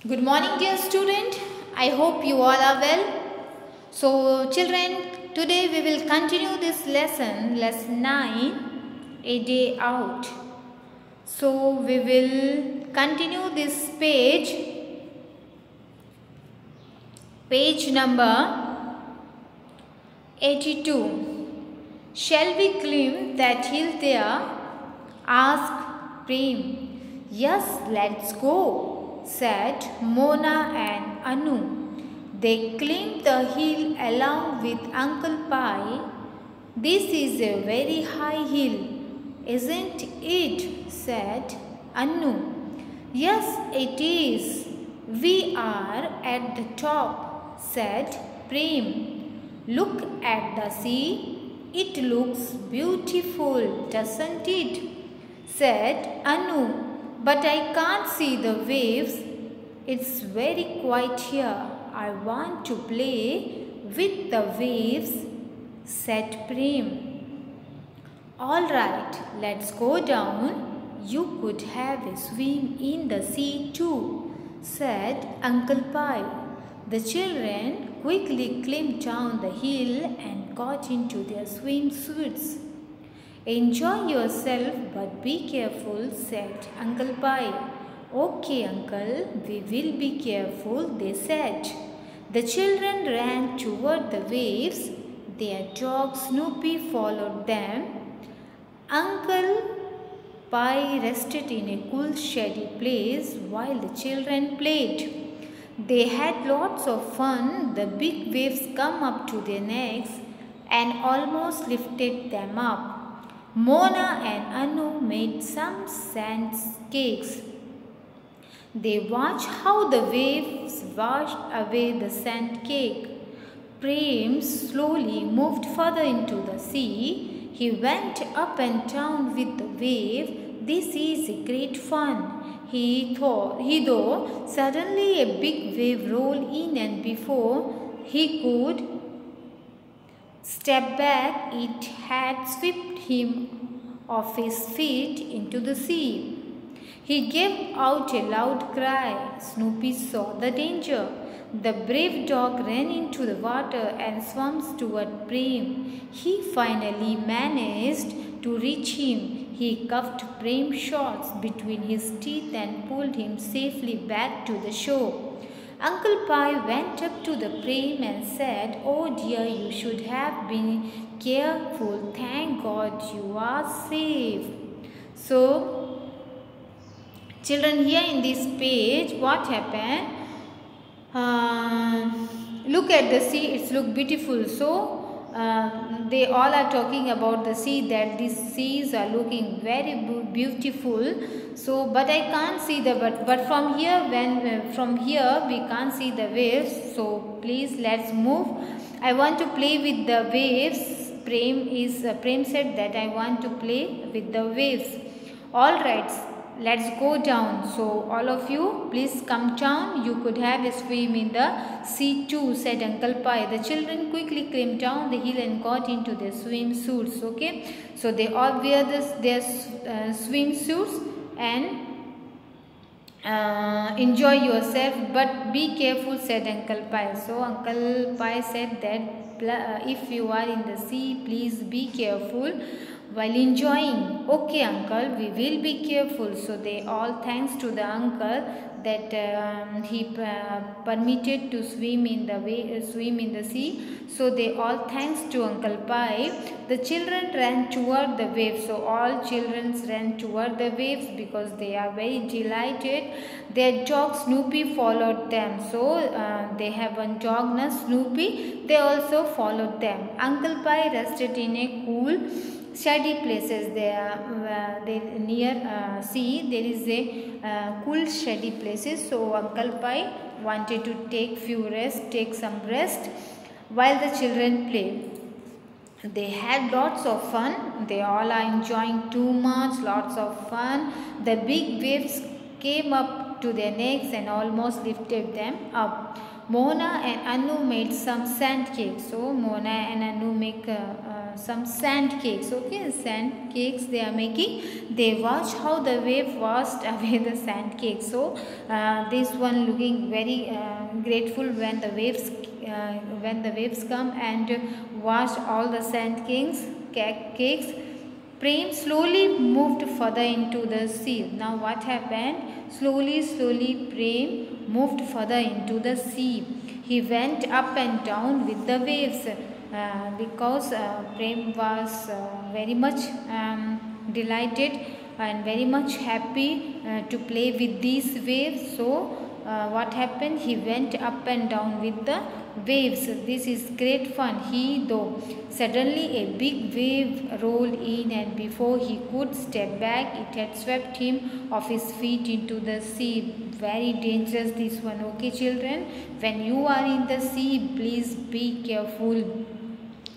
Good morning, dear student. I hope you all are well. So, children, today we will continue this lesson 9, a day out. So, we will continue this page number 82. Shall we climb that hill there? Asked Prem. Yes, let's go, said Mona and Anu. They climbed the hill along with Uncle Pi. This is a very high hill, isn't it? Said Anu. Yes, it is. We are at the top, said Prem. Look at the sea. It looks beautiful, doesn't it? Said Anu. But I can't see the waves. It's very quiet here. I want to play with the waves, said Prem. All right, let's go down. You could have a swim in the sea too, said Uncle Pi. The children quickly climbed down the hill and got into their swimsuits. Enjoy yourself, but be careful, said Uncle Pi. Okay, Uncle, we will be careful, they said. The children ran toward the waves. Their dog Snoopy followed them. Uncle Pi rested in a cool, shady place while the children played. They had lots of fun. The big waves come up to their necks and almost lifted them up. Mona and Anu made some sand cakes. They watched how the waves washed away the sand cake. Prem slowly moved further into the sea. He went up and down with the wave. This is great fun. He thought, suddenly a big wave rolled in, and before he could step back, it had swept him off his feet into the sea. He gave out a loud cry. Snoopy saw the danger. The brave dog ran into the water and swam toward Prem. He finally managed to reach him. He cuffed Prem short between his teeth and pulled him safely back to the shore. Uncle Pi went up to the Prem and said, "Oh dear, you should have been careful. Thank God you are safe." So, children, here in this page, what happened? Look at the sea, it's look beautiful. So, they all are talking about the sea, that these seas are looking very beautiful. So, but I can't see the but from here from here we can't see the waves. So please let's move. I want to play with the waves. Prem said that I want to play with the waves. All right, let's go down. So all of you please come down. You could have a swim in the sea too, said Uncle Pi. The children quickly climbed down the hill and got into their swimsuits. Okay, so they all wear their swimsuits and enjoy yourself, but be careful, said Uncle Pi. So Uncle Pi said that if you are in the sea, please be careful while enjoying. Okay, uncle, we will be careful. So they all thanks to the uncle that he permitted to swim in the sea. So they all thanks to Uncle Pi. The children ran toward the waves. So all children ran toward the waves because they are very delighted. Their dog Snoopy followed them. So they have one dog now, Snoopy. They also followed them. Uncle Pi rested in a cool, shady places. They near sea. There is a cool, shady places. So Uncle Pi wanted to take some rest while the children play. They had lots of fun. They all are enjoying too much. Lots of fun. The big waves came up to their necks and almost lifted them up. Mona and Anu made some sand cakes. So Mona and Anu make some sand cakes. Okay, sand cakes they are making. They watch how the wave washed away the sand cakes. So this one looking very grateful when the waves come and wash all the sand cakes. Prem slowly moved further into the sea. Now what happened? Slowly Prem moved further into the sea. He went up and down with the waves because Prem was very much delighted and very much happy to play with these waves. So what happened? He went up and down with the waves. This is great fun. Suddenly a big wave rolled in, and before he could step back, it had swept him off his feet into the sea. Very dangerous this one. Okay children, when you are in the sea, please be careful.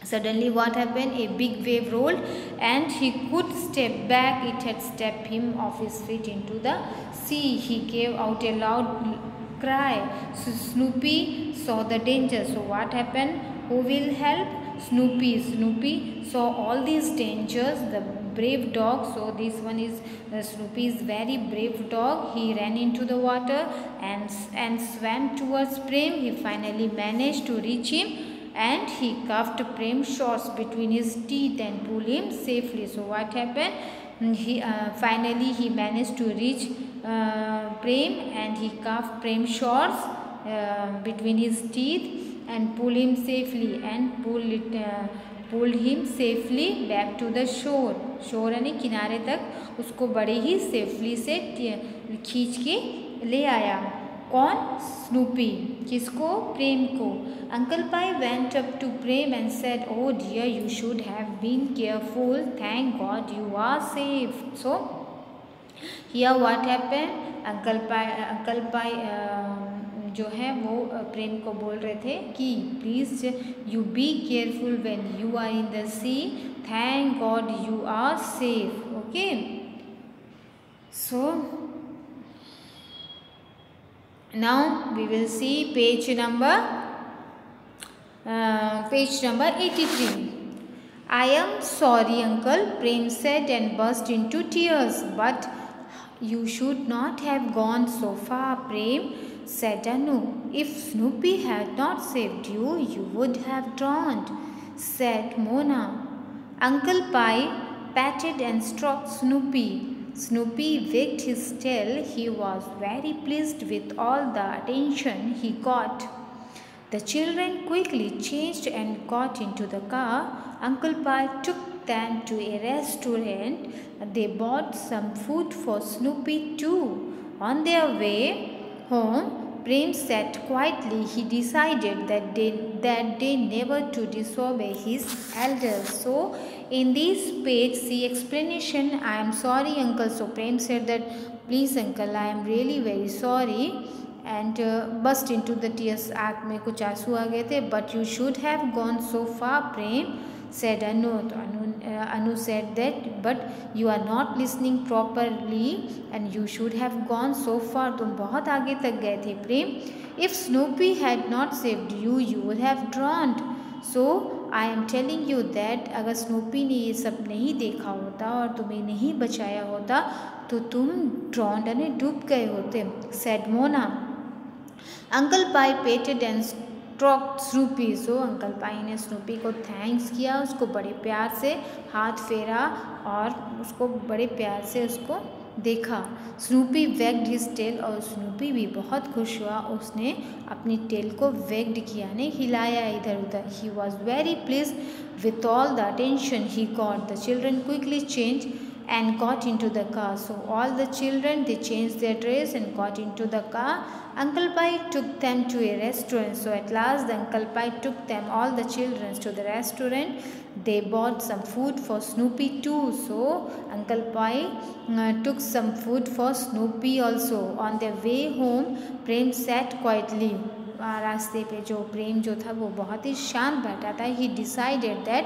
Suddenly what happened? A big wave rolled and he could step back. It had stepped him off his feet into the sea. He gave out a loud cry. So Snoopy saw the danger. So what happened? Who will help? Snoopy saw all these dangers. The brave dog. So this one is Snoopy's very brave dog. He ran into the water and swam towards Prem. He finally managed to reach him, and he cuffed Prem's shorts between his teeth and pulled him safely. So what happened? Finally he managed to reach Prem, and he cuffed Prem's shorts between his teeth and pulled him safely back to the shore. यानी किनारे तक उसको बड़े ही safely से खींच के ले आया. कौन? स्नूपी. किसको? प्रेम को. Uncle Pi went up to Prem and said, "Oh dear, you should have been careful. Thank God you are safe." So here what happened? Uncle Pi जो है वो प्रेम को बोल रहे थे कि please you be careful when you are in the sea. Thank God you are safe. Okay, so now we will see page number 83. "I am sorry uncle," Prem said and burst into tears. "But you should not have gone so far, Prem," said Anu. "If Snoopy had not saved you, you would have drowned," said Mona. Uncle Pi patted and stroked Snoopy. Snoopy wagged his tail. He was very pleased with all the attention he got. The children quickly changed and got into the car. Uncle Pi took them to a restaurant. They bought some food for Snoopy too. On their way home, Prem sat quietly. He decided that they never to disobey his elders. So in this page, see explanation. "I am sorry uncle." So Prem said that, "Please uncle, I am really very sorry," and burst into the tears. आँख में कुछ आंसू आ गए थे. "But you should have gone so far, Prem," said Anu. Anu said that, "But you are not listening properly and you should have gone so far." तुम बहुत आगे तक गए थे प्रेम. "If Snoopy had not saved you, you would have drowned. So I am telling you that अगर Snoopy ने ये सब नहीं देखा होता और तुम्हें नहीं बचाया होता तो तुम drowned यानी डूब गए होते," said Mona. Uncle Pi patted and stroked Snoopy. So Uncle Pi ने स्नूपी को थैंक्स किया, उसको बड़े प्यार से हाथ फेरा और उसको बड़े प्यार से उसको देखा. Snoopy wagged his tail. और स्नूपी भी बहुत खुश हुआ. उसने अपनी टेल को वेग्ड किया, ने हिलाया इधर उधर. He was very please with all the attention he got. The children quickly change and got into the car. So all the children, they changed their dress and got into the car. Uncle Pi took them to a restaurant. So at last the Uncle Pi took them, all the children, to the restaurant. They bought some food for Snoopy too. So Uncle Pi took some food for Snoopy also. On their way home, Prem sat quietly. रास्ते पे जो प्रेम जो था वो बहुत ही शांत बैठा था. He decided that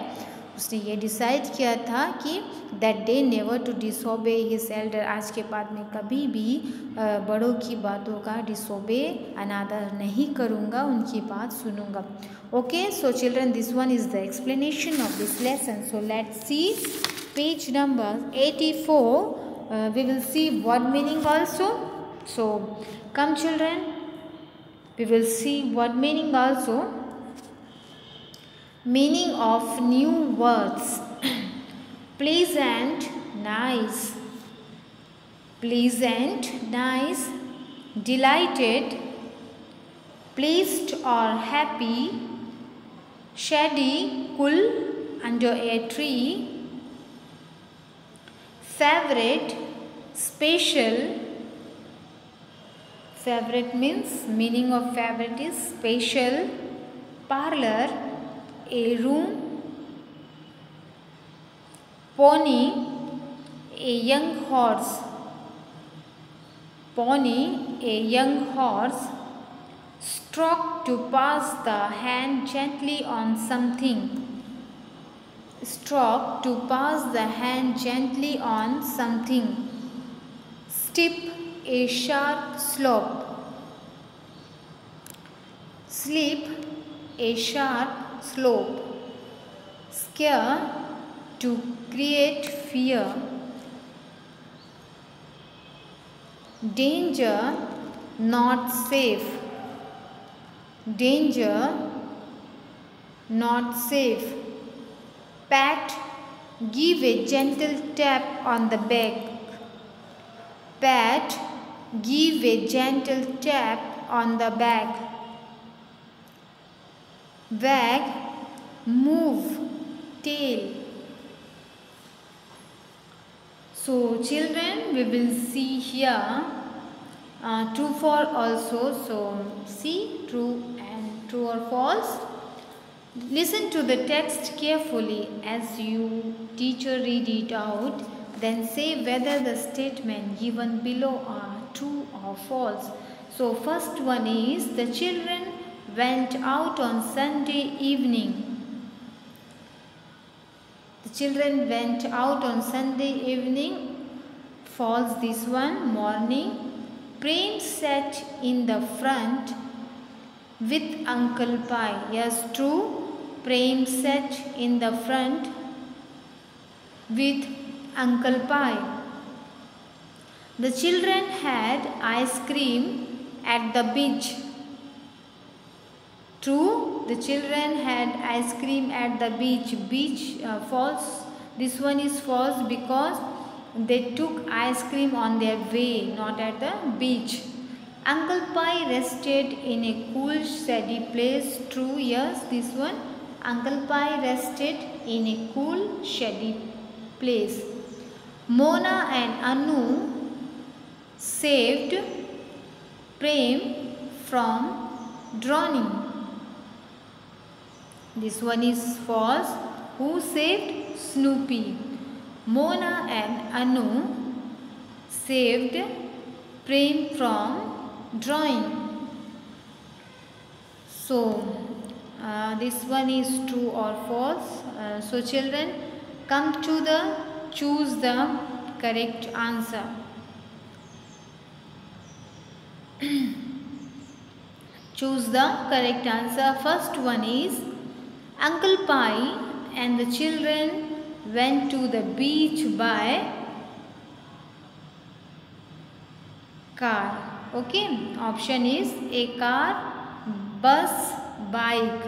उसने ये डिसाइड किया था कि that day never to disobey his elder, आज के बाद मैं कभी भी बड़ों की बातों का डिसोबे अनादर नहीं करूँगा, उनकी बात सुनूंगा. Okay, so children, this one is the explanation of this lesson. So let's see page number 84. We will see word meaning also. So come children, we will see word meaning also. Meaning of new words. Pleasant, nice. Pleasant, nice. Delighted, pleased or happy. Shady, cool, under a tree. Favorite, special. Favorite means, meaning of favorite is special. Parlor, a room. Pony, a young horse. Pony, a young horse. Stroke, to pass the hand gently on something. Stroke, to pass the hand gently on something. Steep, a sharp slope. Slip, a sharp slope. Scare, to create fear. Danger, not safe. Danger, not safe. Pat, give a gentle tap on the back. Pat, give a gentle tap on the back. Wag, move, tail. So children, we will see here true for also. So see true and true or false. Listen to the text carefully as you teacher read it out. Then say whether the statement given below are true or false. So first one is, the children went out on Sunday evening. The children went out on Sunday evening. False this one. Morning. Prem sat in the front with Uncle Pi. Yes, true. Prem sat in the front with Uncle Pi. The children had ice cream at the beach. True. The children had ice cream at the beach. Beach, false. This one is false because they took ice cream on their way, not at the beach. Uncle Pi rested in a cool, shady place. True. Yes, this one. Uncle Pi rested in a cool, shady place. Mona and Anu saved Prem from drowning. This one is false. Who saved? Snoopy. Mona and Anu saved Prem from drowning. So this one is true or false. So children, come to the choose the correct answer. Choose the correct answer. First one is, Uncle Pi and the children went to the beach by car. Okay, option is a car, bus, bike.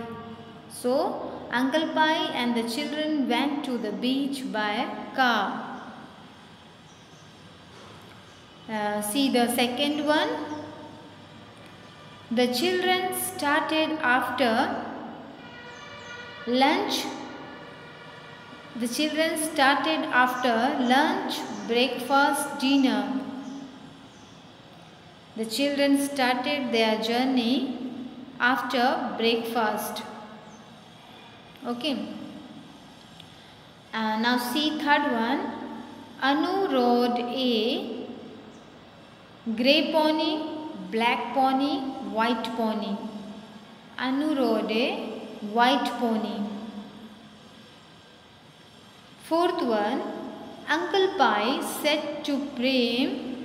So Uncle Pi and the children went to the beach by car. See the second one. The children started after lunch. The children started after lunch, breakfast, dinner. The children started their journey after breakfast. Okay. Now see third one. Anu rode a grey pony, black pony, white pony. Anu rode a white pony. Fourth one, Uncle Pai said to Prem,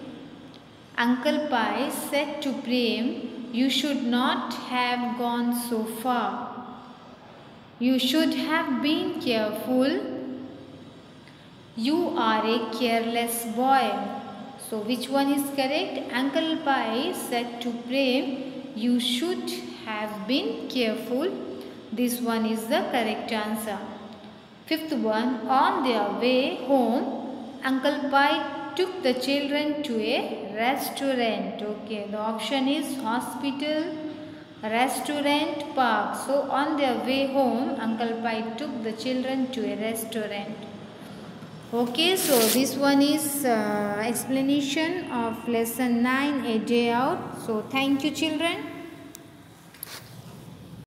Uncle Pai said to Prem, you should not have gone so far. You should have been careful. You are a careless boy. So which one is correct? Uncle Pai said to Prem, you should have been careful. This one is the correct answer. Fifth one, on their way home, Uncle Pai took the children to a restaurant. Okay, the option is hospital, restaurant, park. So on their way home, Uncle Pai took the children to a restaurant. Okay, so this one is explanation of lesson 9, A Day Out. So thank you children.